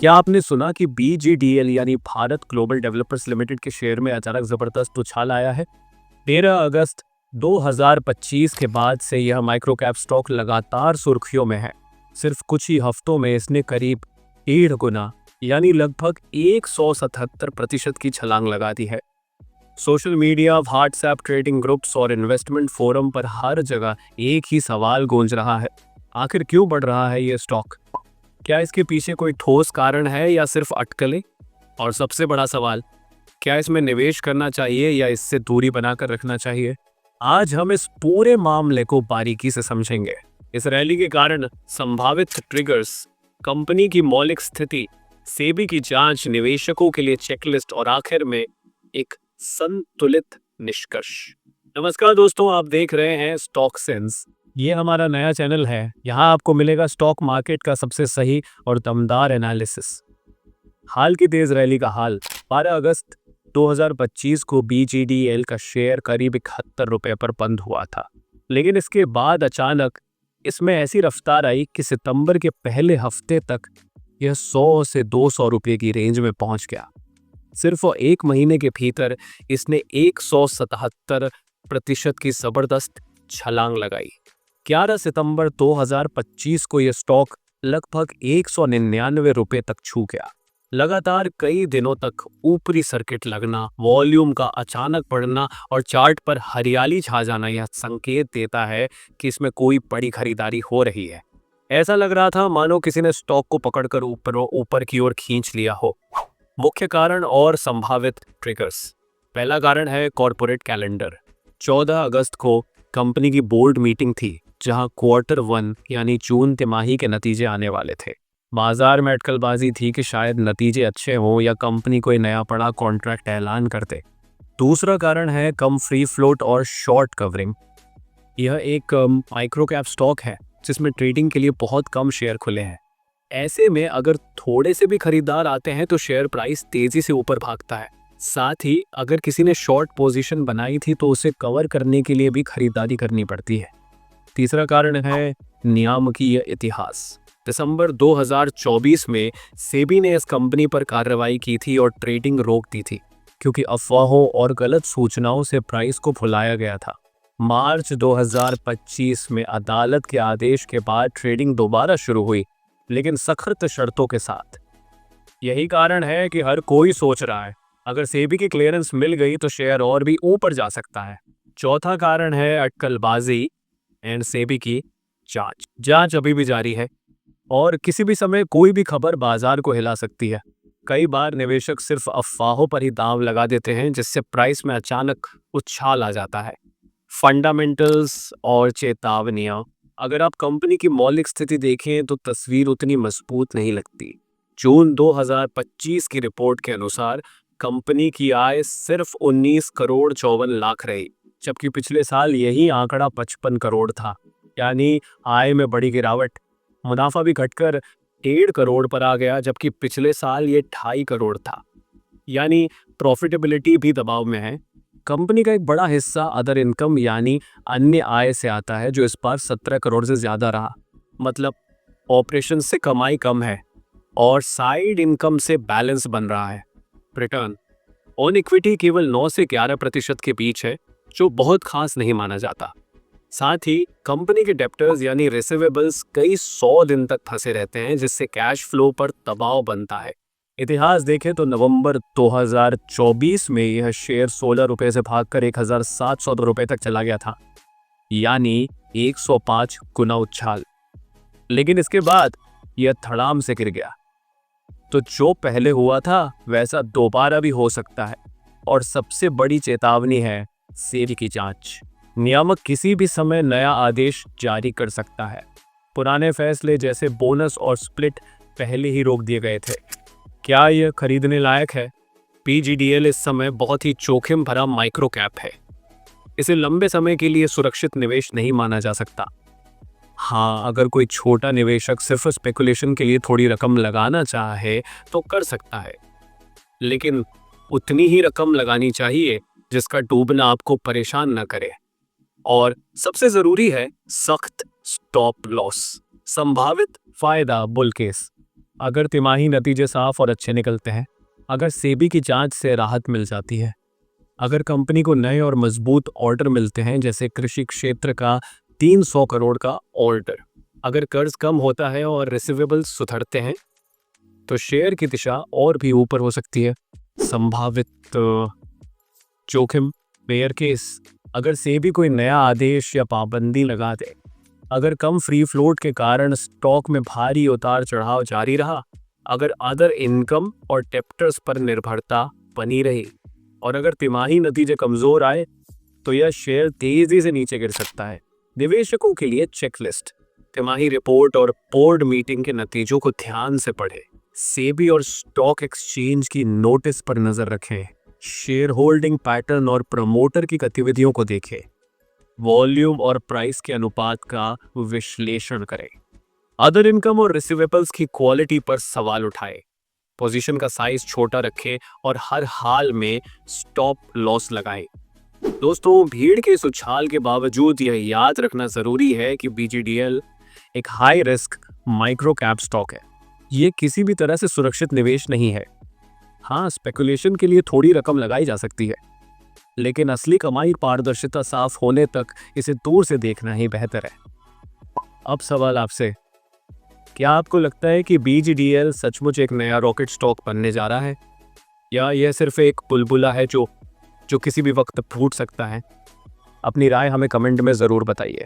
क्या आपने सुना कि बीजीडीएल यानी भारत ग्लोबल डेवलपर्स लिमिटेड के शेयर में अचानक जबरदस्त उछाल आया है। 13 अगस्त 2025 के बाद से यह माइक्रो कैप स्टॉक लगातार सुर्खियों में है। सिर्फ कुछ ही हफ्तों में इसने करीब 1.5 गुना यानी लगभग 177% की छलांग लगा दी है। Social media, WhatsApp, trading groups और इन्वेस्टमेंट फोरम पर हर जगह एक ही सवाल गूंज रहा है, आखिर क्यों बढ़ रहा है ये स्टॉक? क्या इसके पीछे कोई ठोस कारण है या सिर्फ अटकलें? और सबसे बड़ा सवाल, क्या इसमें निवेश करना चाहिए या इससे दूरी बनाकर रखना चाहिए? आज हम इस पूरे मामले को बारीकी से समझेंगे। इस रैली के कारण संभावित ट्रिगर्स, कंपनी की मौलिक स्थिति, सेबी की जांच, निवेशकों के लिए चेकलिस्ट और आखिर में एक संतुलित निष्कर्ष। नमस्कार दोस्तों, आप देख रहे हैं स्टॉक सेंस। ये हमारा नया चैनल है। यहाँ आपको मिलेगा स्टॉक मार्केट का सबसे सही और दमदार एनालिसिस। हाल की तेज रैली का हाल। 12 अगस्त 2025 को बीजीडीएल का शेयर करीब 71 रुपये पर बंद हुआ था, लेकिन इसके बाद अचानक इसमें ऐसी रफ्तार आई कि सितंबर के पहले हफ्ते तक यह 100 से 200 रुपये की रेंज में पहुंच गया। सिर्फ 1 महीने के भीतर इसने 177% की जबरदस्त छलांग लगाई। 11 सितंबर 2025 को यह स्टॉक लगभग 199 रुपये तक छू गया। लगातार कई दिनों तक ऊपरी सर्किट लगना, वॉल्यूम का अचानक बढ़ना और चार्ट पर हरियाली छा जाना यह संकेत देता है कि इसमें कोई बड़ी खरीदारी हो रही है। ऐसा लग रहा था मानो किसी ने स्टॉक को पकड़कर ऊपर की ओर खींच लिया हो। मुख्य कारण और संभावित ट्रिगर्स। पहला कारण है कॉर्पोरेट कैलेंडर। 14 अगस्त को कंपनी की बोर्ड मीटिंग थी, जहां क्वार्टर 1 यानी जून तिमाही के नतीजे आने वाले थे। बाजार में अटकलबाजी थी कि शायद नतीजे अच्छे हों या कंपनी कोई नया बड़ा कॉन्ट्रैक्ट ऐलान करते। दूसरा कारण है कम फ्री फ्लोट और शॉर्ट कवरिंग। यह एक माइक्रो कैप स्टॉक है जिसमें ट्रेडिंग के लिए बहुत कम शेयर खुले हैं। ऐसे में अगर थोड़े से भी खरीदार आते हैं तो शेयर प्राइस तेजी से ऊपर भागता है। साथ ही अगर किसी ने शॉर्ट पोजीशन बनाई थी तो उसे कवर करने के लिए भी खरीदारी करनी पड़ती है। तीसरा कारण है नियामकीय इतिहास। दिसंबर 2024 में सेबी ने इस कंपनी पर कार्रवाई की थी और ट्रेडिंग रोक दी थी, क्योंकि अफवाहों और गलत सूचनाओं से प्राइस को भुलाया गया था। मार्च 2025 में अदालत के आदेश के बाद ट्रेडिंग दोबारा शुरू हुई, लेकिन सख्त शर्तों के साथ। यही कारण है कि हर कोई सोच रहा है अगर सेबी की क्लियरेंस मिल गई तो शेयर और भी ऊपर जा सकता है। चौथा कारण है अटकलबाजी एंड सेबी की जांच अभी भी जारी है और किसी भी समय कोई भी खबर बाजार को हिला सकती है। कई बार निवेशक सिर्फ अफवाहों पर ही दांव लगा देते हैं, जिससे प्राइस में अचानक उछाल आ जाता है। फंडामेंटल्स और चेतावनियां। अगर आप कंपनी की मौलिक स्थिति देखें तो तस्वीर उतनी मजबूत नहीं लगती। जून 2025 की रिपोर्ट के अनुसार कंपनी की आय सिर्फ 19 करोड़ 54 लाख रही, जबकि पिछले साल यही आंकड़ा 55 करोड़ था। यानी आय में बड़ी गिरावट। मुनाफा भी घटकर 1.5 करोड़ पर आ गया, जबकि पिछले साल ये 2.5 करोड़ था। यानी प्रॉफिटेबिलिटी भी दबाव में है। कंपनी का एक बड़ा हिस्सा अदर इनकम यानी अन्य आय से आता है, जो इस बार 17 करोड़ से ज्यादा रहा। मतलब ऑपरेशन से कमाई कम है और साइड इनकम से बैलेंस बन रहा है। रिटर्न ऑन इक्विटी केवल 9 से 11% के बीच है, जो बहुत खास नहीं माना जाता। साथ ही कंपनी के डेप्टर्स यानी रिसीवेबल्स कई 100 दिन तक फंसे रहते हैं, जिससे कैश फ्लो पर दबाव बनता है। इतिहास देखें तो नवंबर 2024 में यह शेयर 16 रुपये से भागकर 1700 रुपये तक चला गया था, यानी 105 गुना उछाल। लेकिन इसके बाद यह धड़ाम से गिर गया। तो जो पहले हुआ था वैसा दोबारा भी हो सकता है। और सबसे बड़ी चेतावनी है सेबी की जांच। नियामक किसी भी समय नया आदेश जारी कर सकता है। पुराने फैसले जैसे बोनस और स्प्लिट पहले ही रोक दिए गए थे। क्या यह खरीदने लायक है? बीजीडीएल इस समय बहुत ही जोखिम भरा माइक्रो कैप है। इसे लंबे समय के लिए सुरक्षित निवेश नहीं माना जा सकता। हाँ, अगर कोई छोटा निवेशक सिर्फ स्पेकुलेशन के लिए थोड़ी रकम लगाना चाहे तो कर सकता है, लेकिन उतनी ही रकम लगानी चाहिए जिसका डूबना आपको परेशान न करे। और सबसे जरूरी है सख्त स्टॉप लॉस। संभावित फायदा बुल केस। अगर तिमाही नतीजे साफ और अच्छे निकलते हैं, अगर सेबी की जांच से राहत मिल जाती है, अगर कंपनी को नए और मजबूत ऑर्डर मिलते हैं जैसे कृषि क्षेत्र का 300 करोड़ का ऑर्डर, अगर कर्ज कम होता है और रिसीवेबल्स सुधरते हैं, तो शेयर की दिशा और भी ऊपर हो सकती है। संभावित जोखिम, बेयर केस, अगर सेबी कोई नया आदेश या पाबंदी लगा दे, अगर कम फ्री फ्लोट के कारण स्टॉक में भारी उतार चढ़ाव जारी रहा, अगर अदर इनकम और डेप्टर्स पर निर्भरता बनी रही, और अगर तिमाही नतीजे कमजोर आए, तो यह शेयर तेजी से नीचे गिर सकता है। निवेशकों के लिए चेकलिस्ट: तिमाही रिपोर्ट और बोर्ड मीटिंग के नतीजों को ध्यान से पढ़ें। सेबी और स्टॉक एक्सचेंज की नोटिस पर नजर रखें। शेयर होल्डिंग पैटर्न और प्रमोटर की गतिविधियों को देखें। वॉल्यूम और प्राइस के अनुपात का विश्लेषण करें। अदर इनकम और रिसीवेबल्स की क्वालिटी पर सवाल उठाएं। पोजीशन का साइज छोटा रखें और हर हाल में स्टॉप लॉस लगाएं। दोस्तों, भीड़ के इस उछाल के बावजूद यह याद रखना जरूरी है कि बीजीडीएल एक high risk micro cap stock है। ये किसी भी तरह से सुरक्षित निवेश नहीं है। हाँ, स्पेकुलेशन के लिए थोड़ी रकम लगाई जा सकती है, लेकिन असली कमाई पारदर्शिता साफ होने तक इसे दूर से देखना ही बेहतर है। अब सवाल आपसे, क्या आपको लगता है कि बीजीडीएल सचमुच एक नया रॉकेट स्टॉक बनने जा रहा है, या यह सिर्फ एक बुलबुला है जो किसी भी वक्त फूट सकता है? अपनी राय हमें कमेंट में ज़रूर बताइए।